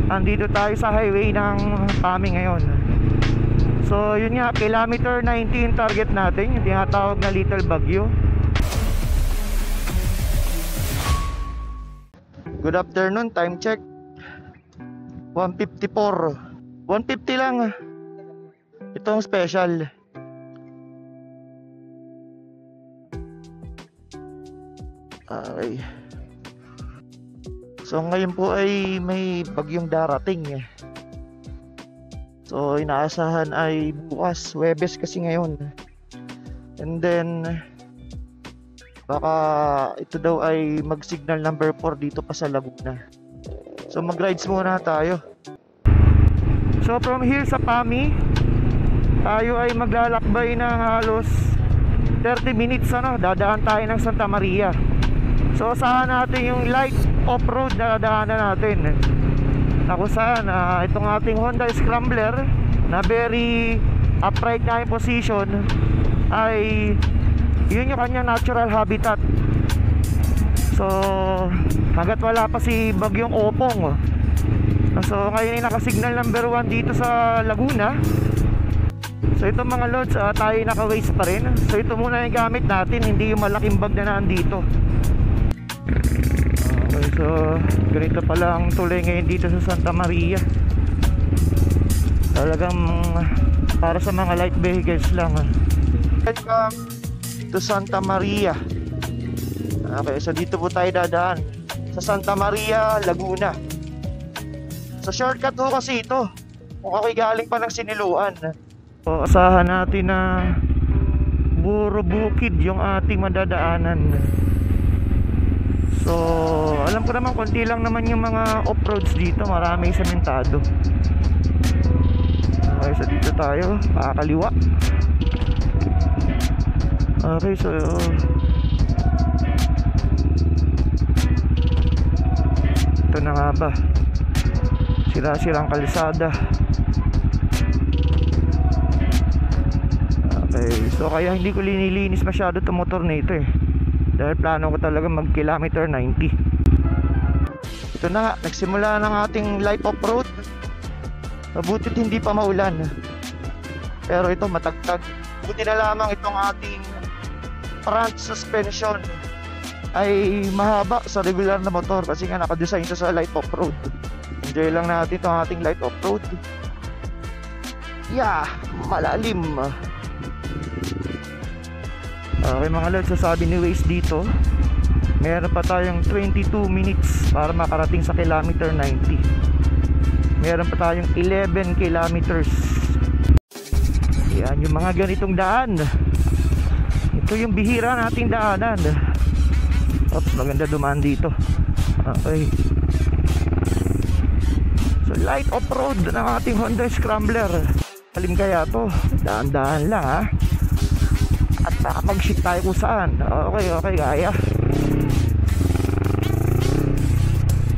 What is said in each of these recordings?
Andito tayo sa highway ng PAMI ngayon. So yun nga, kilometer 19 target natin, yung tinatawag na Little Baguio. Good afternoon, time check 1:54. 1:50 lang. Itong special. Okay. So ngayon po ay may bagyong darating. So inaasahan ay bukas, Huwebes kasi ngayon. And then baka ito daw ay mag-signal number 4 dito pa sa Laguna. So mag-rides muna tayo. So from here sa PAMI, tayo ay maglalakbay ng halos 30 minutes dadaan tayo ng Santa Maria. So saan natin yung light off-road na dadaanan natin, na kung saan itong ating Honda Scrambler na very upright na yung position ay yun yung kanyang natural habitat. So hanggat wala pa si Bagyong Opong, so ngayon ay nakasignal number 1 dito sa Laguna. So ito mga lods, tayo naka-waste pa rin. So ito muna yung gamit natin, hindi yung malaking bag na nandito. Okay, so ganito pala ang tuloy ngayon dito sa Santa Maria. Talagang para sa mga light vehicles lang. Welcome to Santa Maria. Okay, so dito po tayo dadaan sa Santa Maria, Laguna. So shortcut po kasi ito kung ako'y galing pa ng Siniluan. So asahan natin na puro bukid yung ating madadaanan. So alam ko naman konti lang naman yung mga off-roads dito, maraming sementado. Okay, so dito tayo, pakakaliwa. Okay, so ito na nga ba, sira-sirang kalsada. Okay, so kaya hindi ko linilinis masyado itong motor na ito dahil plano ko talaga mag kilometer 90. Ito na nga, nagsimula ng ating light off-road. Mabutit hindi pa maulan, pero ito matagtag. Buti na lamang itong ating front suspension ay mahaba sa regular na motor kasi nga nakadesign ito sa light off-road. Enjoy lang natin itong ating light off-road. Yeah, malalim. Okay mga lods, sasabi ni Waze dito meron pa tayong 22 minutes para makarating sa kilometer 90. Meron pa tayong 11 kilometers. Yan yung mga ganitong daan. Ito yung bihira nating daanan. Oops, maganda dumaan dito. Okay, so light off-road ng ating Honda Scrambler. Alim kaya to, daan-daan lang at baka mag-shit tayo kung saan. Okay, kaya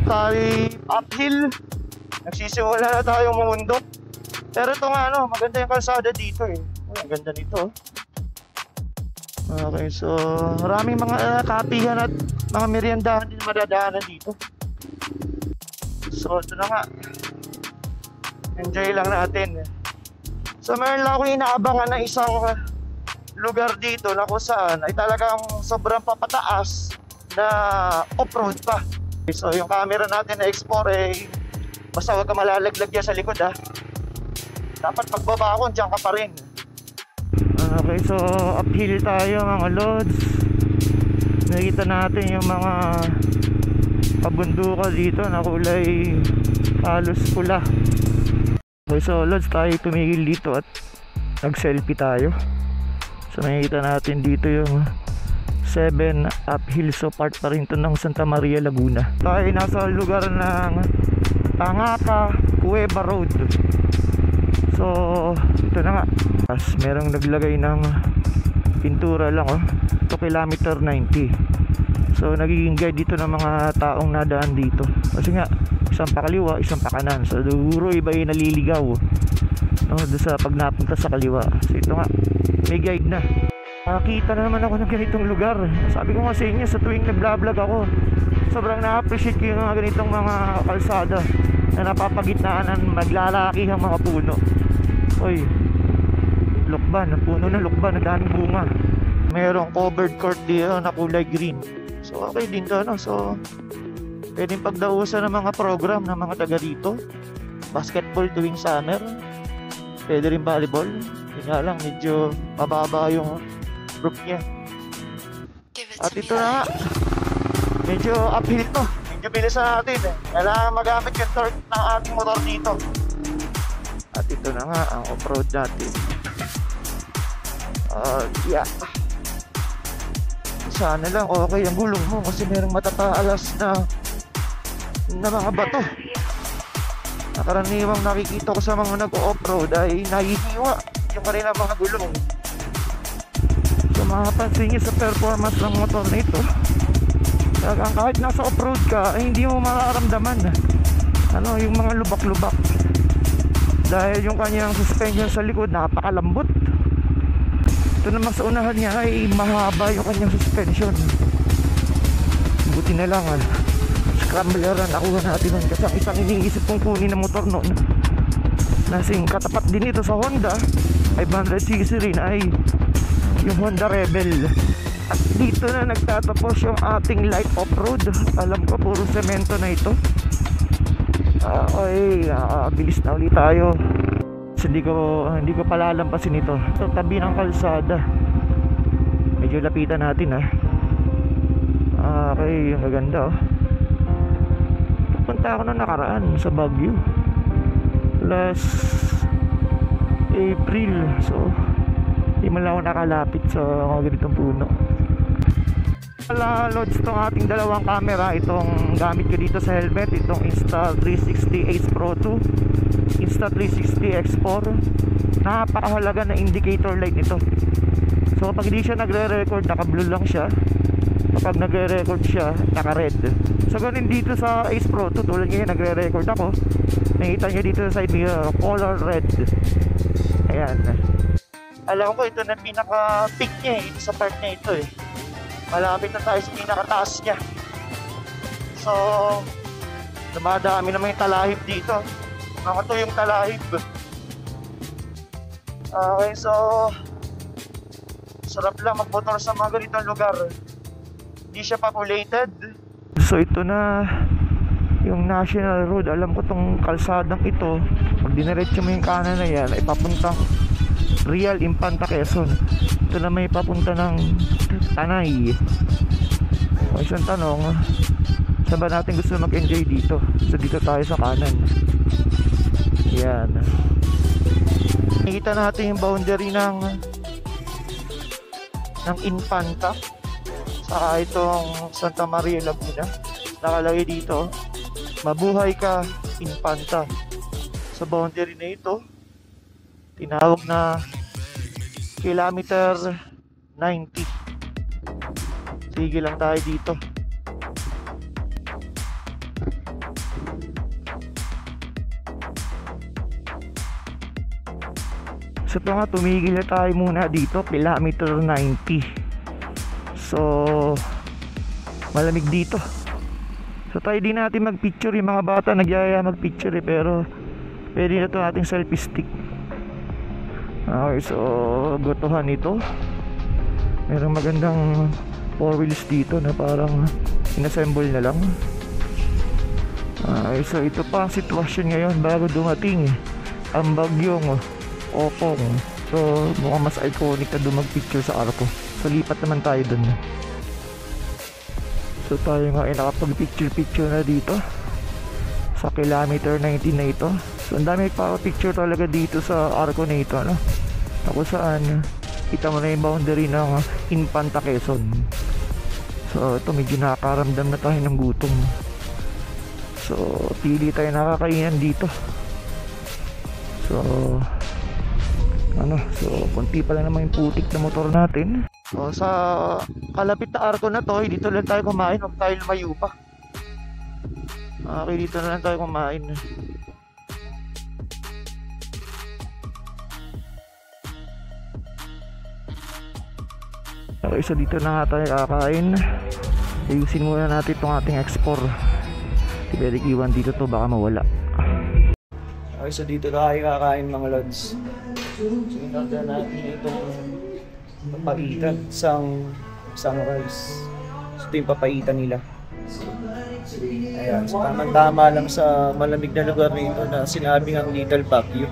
tayo uphill. Nagsisimula na tayong mumundok. Pero ito nga maganda yung kalsada dito ang ganda nito. Okay, so maraming mga kapihan at mga meriendahan din madadaanan dito. So ito na nga, enjoy lang natin. So meron lang akong inaabangan na isang lugar dito na kung saan ay talagang sobrang papataas na off-road pa. So yung camera natin na Explore basta huwag ka malalaglag dyan sa likod dapat pagbaba ko dyan ka pa rin. Okay, so uphill tayo mga lods. Nakita natin yung mga pabundukan dito na kulay halos pula. Okay, so lods, tayo tumigil dito at nag selfie tayo. So nakikita natin dito yung 7 uphill, so part pa rin ito ng Santa Maria, Laguna. Tayo nasa lugar ng Tangaka, Cueva Road. So ito na nga, as merong naglagay ng pintura lang ito kilometer 90. So nagiging guide dito ng mga taong nadaan dito kasi nga isang pakaliwa, isang pakanan. So siguro iba yung naliligaw doon sa pag napunta sa kaliwa. So ito nga, may guide na. Nakakita na naman ako ng ganitong lugar. Sabi ko nga sa inyo, sa tuwing nag-vlog ako, sobrang na-appreciate ko yung mga ganitong mga kalsada. na napapagitnaan ng maglalakihang mga puno. Uy, lukban, puno na lukban, daming bunga. Merong covered court dito na kulay green. So okay din to, no? So pwedeng pagdausan ng mga program ng mga taga dito. Basketball tuwing summer, pwede rin volleyball. Yun nga lang, medyo mababa yung group niya. At ito na nga, medyo uphill to. Medyo bilisan natin eh. Kailangan magamit yung torque ng ating motor dito. At ito na nga ang off-road natin. Yeah. Sana lang okay ang gulong mo kasi merong matataalas na mga bato. Karaniwang nakikita ko sa mga nag-off-road ay nahihiwa yung kanilang mga gulong. So makapansin nyo sa performance ng motor na ito, kahit nasa off-road ka ay hindi mo mararamdaman yung mga lubak-lubak, dahil yung kanyang suspension sa likod napakalambot. Ito naman sa unahan niya ay mahaba yung kanyang suspension. Buti na lang scrambler nakuha natin nun, kasi ang isang iniisip kong kunin na motor noon nasing katapat din ito sa Honda 500cc rin ay yung Honda Rebel. At dito na nagtatapos yung ating light off-road. Alam ko puro semento na ito. Bilis na ulit tayo. So, hindi ko palalampasin ito. So, tabi ng kalsada. Medyo lapitan natin okay, ang gaganda Punta ako na nakaraan sa Baguio last April. So hindi man lang ako nakalapit sa mga ganitong puno. Loads itong ating dalawang camera. Itong gamit ko dito sa helmet, itong Insta360 Ace Pro 2, Insta360 X4. Napakahalaga na indicator light nito. So pag hindi siya nagre-record, naka-blue lang siya. Kapag nagre-record siya, naka-red. So ganun dito sa Ace Pro 2, tulad ngayon nagre-record ako, nakita nyo dito sa side mirror, color red. Ayan. Alam ko ito na pinaka-peak niya sa part na ito Malapit na tayo sa pinakataas niya. So dumadami naman yung talahib dito. Mga to yung talahib. Okay, so sarap lang magmotor sa mga ganitong lugar. Hindi siya populated. So ito na yung national road. Alam ko tong kalsadang ito, pag diniretso mo yung kanan na yan ay papuntang Real Infanta Quezon. Ito na may papunta ng Tanay. O isang tanong, saan ba natin gusto mag-enjoy dito? So dito tayo sa kanan. Yan. Nakita natin yung boundary ng Infanta saka itong Santa Maria Laguna. Nakalagay dito, mabuhay ka Infanta. Sa boundary na ito, tinawag na kilometer 90. Sige lang tayo dito. So ito nga, tumigil na tayo muna dito, kilometer 90. So malamig dito. So tayo din natin magpicture. Yung mga bata nagyaya magpicture pero pwede na ito ating selfie stick. Okay, so gotohan ito. Merong magandang 4 wheels dito na parang inassemble na lang. Okay, so ito pa ang sitwasyon ngayon bago dumating ang bagyong Opong. So mukhang mas iconic na dumag-picture sa Arco. So lipat naman tayo dun. So tayo nga ay nakapag-picture na dito sa kilometer 19 na ito. So ang dami nagpapicture talaga dito sa Arco na ito, no? Ako saan kita mo na yung boundary ng Infanta Quezon. So ito medyo nakakaramdam na tayo ng gutom. So pili tayo nakakainan dito. So konti pa lang naman yung putik na motor natin. So sa kalapit na Arco na to, dito lang tayo kumain, huwag tayo lumayo pa. Okay, dito na lang tayo kumain. Okay, so dito na nga tayo kakain. Ayusin muna natin itong ating X4. Si Beric iwan dito to, baka mawala. Okay, so dito tayo kakain mga lods. So in-order natin itong papaitan, isang rice. So ito yung papaitan nila. Ayan, so tamang-tama lang sa malamig na lugar nito na sinabi ng Little Baguio.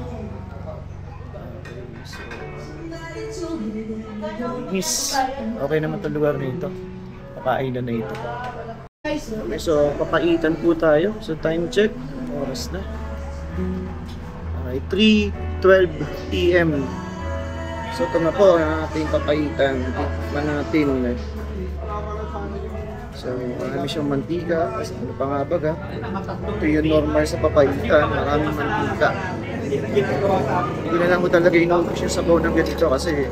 Miss, okay naman itong lugar nito. Papainan na ito. Okay, so papaitan po tayo. So time check, oras na. Okay, 3:12 PM. So ito na po ang ating papaitan. Tikman natin. So marami siyang mantika. Ano pa nga ba? Ito yung normal sa papaitan. Maraming mantika. Hindi na lang ko talaga inuubos yung sabaw ng ganito kasi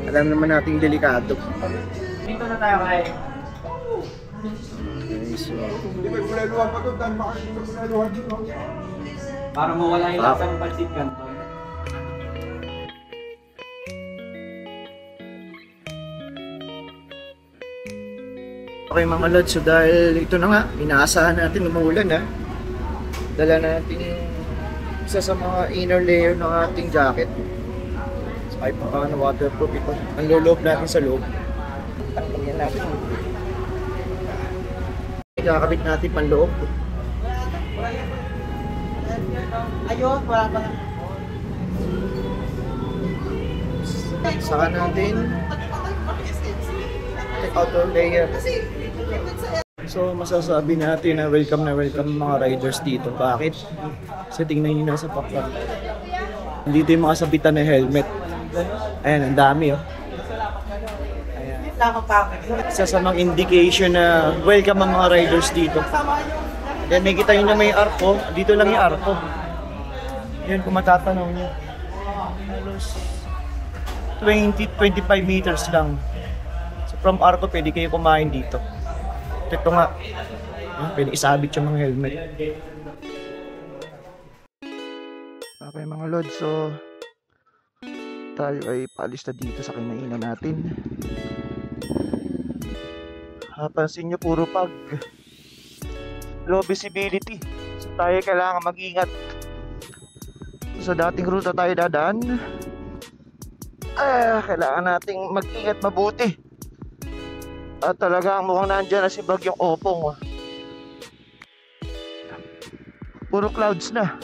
alam naman nating delikado. Dito na tayo kay. Okay, so Para mawala yung lasang pansit kanto. okay mga lods, so dahil ito na nga, inaasahan natin umuulan ha. Dala natin yung isa sa mga inner layer ng ating jacket. So kahit pa paano waterproof ito. Ang loob natin sa loob. Tanggalin natin. Ikakabit natin panloob. Ayun, wala pa. Saka natin outer layer. So masasabi natin na welcome mga riders dito. Bakit? Kasi tingnan nyo nasa pakpak. Dito yung mga sabitan na helmet. Ayan, ang dami oh. Isa sa mga indication na welcome ang mga riders dito. Then may kita nyo na may arko. Dito lang yung arko. Yan kung matatanaw nyo. Halos 20-25 meters lang. So from arko pwede kayo kumain dito. Ito nga. Pwede isabit yung mga helmet. Okay mga lods, so tayo ay paalis na dito sa kinainan natin. Pansin nyo puro pag low visibility, so tayo kailangan mag-ingat. Sa dating ruta tayo dadaan, kailangan nating mag-ingat mabuti. At talagang mukhang nandyan na si Bagyong Opong. Puro clouds na.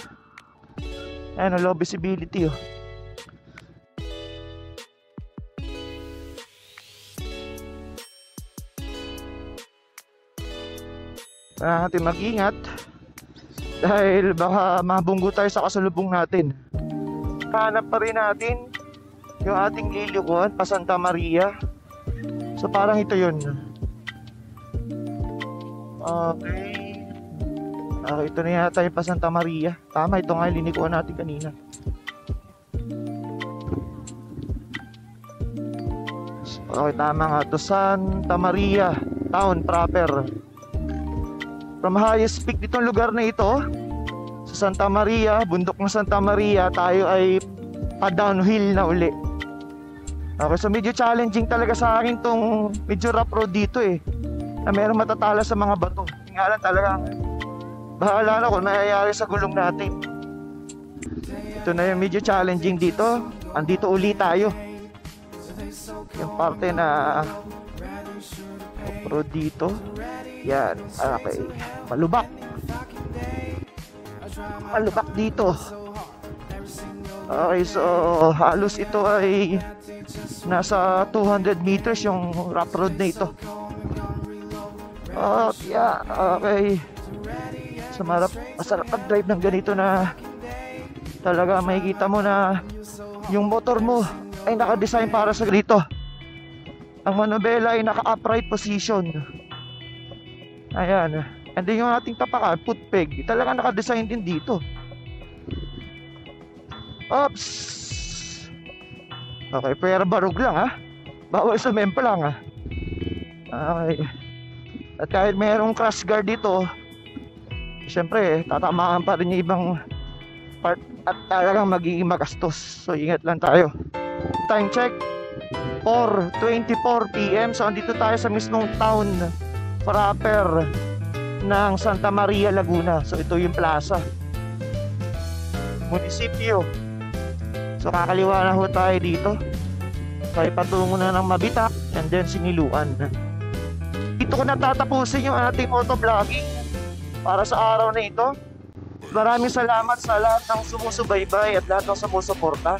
Ayan, low visibility oh. Kailangan natin mag-ingat dahil baka mabunggo tayo sa kasalubong natin. Hanap pa rin natin yung ating lilikuan pa Santa Maria. So parang ito yun. Okay. Ito na yata yung pa Santa Maria. Tama, ito nga yung linikuan natin kanina. Okay, tama nga. Ito Santa Maria Town proper. From highest peak ditong lugar na ito sa Santa Maria, bundok ng Santa Maria, tayo ay pa-downhill na uli. Okay, so medyo challenging talaga sa akin tong medyo rough road dito eh. Na merong matatala sa mga bato. Nga lang talagang bahala na kung nangyayari sa gulong natin. Ito na yung medyo challenging dito. Andito uli tayo. Yung parte na off-road dito. Yan, okay. Malubak. Malubak dito. Okay, so halos ito ay nasa 200 meters yung rough road na ito. Yeah, okay. So masarap mag-drive ng ganito na talaga makikita mo na yung motor mo ay naka-design para sa ganito. Ang manubela ay naka-upright position. Ayan. And then yung ating tapakan, foot peg, talaga naka-design din dito. Oops. Okay, pero barug lang ha. Bawal sumempa lang ha. Okay. At kahit mayroong crash guard dito, siyempre, tatamaan pa rin yung ibang part at talagang magiging magastos. So ingat lang tayo. Time check 4:24 PM. So andito tayo sa mismong town proper ng Santa Maria, Laguna. So ito yung plaza. munisipyo. So kakaliwa na ho tayo dito. So ipatungo na ng Mabitak and then Siniluan. Dito ko natatapusin yung ating motovlogging para sa araw na ito. Maraming salamat sa lahat ng sumusubaybay at lahat ng sumusuporta.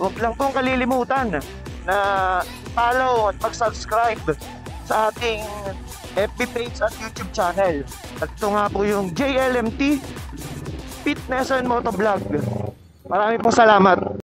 Huwag lang pong kalilimutan na follow at mag-subscribe sa ating FB page at YouTube channel. At ito nga po yung JLMT Fitness and Motovlog. Maraming pong salamat.